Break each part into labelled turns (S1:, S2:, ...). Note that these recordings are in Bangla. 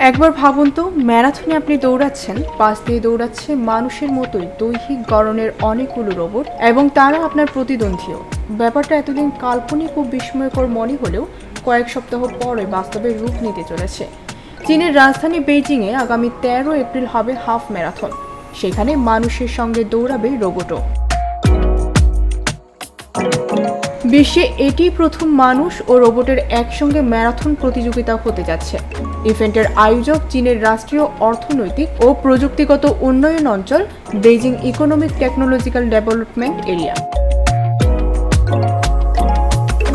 S1: একবার ভাবুন তো, ম্যারাথনে আপনি দৌড়াচ্ছেন, পাশ দিয়ে দৌড়াচ্ছে মানুষের মতোই দৈহিক গড়নের অনেকগুলো রোবট এবং তারা আপনার প্রতিদ্বন্দ্বীও। ব্যাপারটা এতদিন কাল্পনিক ও বিস্ময়কর মনে হলেও কয়েক সপ্তাহ পরে বাস্তবে রূপ নিতে চলেছে। চীনের রাজধানী বেইজিংয়ে আগামী 13 এপ্রিল হবে হাফ ম্যারাথন। সেখানে মানুষের সঙ্গে দৌড়াবে রোবটও। বিশ্বে এটি প্রথম মানুষ ও রোবটের একসঙ্গে ম্যারাথন প্রতিযোগিতা হতে যাচ্ছে। ইভেন্টের আয়োজক চীনের রাষ্ট্রীয় অর্থনৈতিক ও প্রযুক্তিগত উন্নয়ন অঞ্চল Beijing economic technological development area.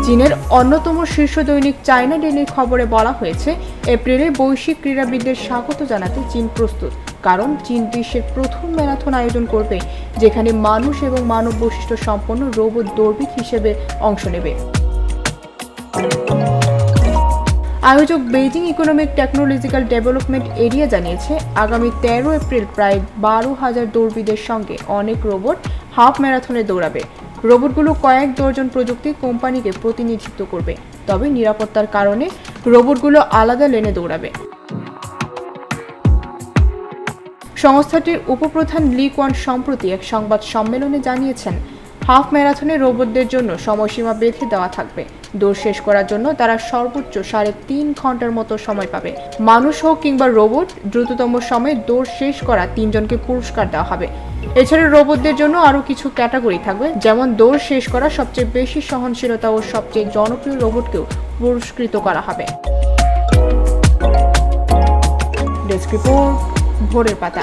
S1: চীনের অন্যতম শীর্ষ দৈনিক চায়না ডেইলির খবরে বলা হয়েছে, এপ্রিলে বৈশ্বিক ক্রীড়াবিদদের স্বাগত জানাতে চীন প্রস্তুত, কারণ চীন বিশ্বের প্রথম ম্যারাথন আয়োজন করবে যেখানে মানুষ এবং মানব বৈশিষ্ট্য সম্পন্ন রোবট দৌড়বিদ হিসেবে অংশ নেবে। আয়োজক Beijing economic technological development area জানিয়েছে, আগামী 13 এপ্রিল প্রায় 12,000 দৌড়বিদের সঙ্গে অনেক রোবট হাফ ম্যারাথনে দৌড়াবে। রোবটগুলো কয়েক ডজন প্রযুক্তি কোম্পানিকে প্রতিনিধিত্ব করবে, তবে নিরাপত্তার কারণে রোবটগুলো আলাদা লেনে দৌড়াবে। সংস্থাটির উপপ্রধান লি কোয়ান সম্প্রতি এক সংবাদ সম্মেলনে জানিয়েছেন, হাফ ম্যারাথনে রোবটদের জন্য সময়সীমা বেঁধে দেওয়া থাকবে। দৌড় শেষ করার জন্য তারা সর্বোচ্চ 3.5 ঘন্টার মতো সময় পাবে। মানুষ হোক কিংবা রোবট, দ্রুততম সময়ে দৌড় শেষ করা 3 জনকে পুরস্কার দেওয়া হবে। এছাড়া রোবটদের জন্য আরও কিছু ক্যাটাগরি থাকবে, যেমন দৌড় শেষ করা সবচেয়ে বেশি সহনশীলতা ও সবচেয়ে জনপ্রিয় রোবটকেও পুরস্কৃত করা হবে। ডেস্ক রিপোর্ট, ভোরের পাতা।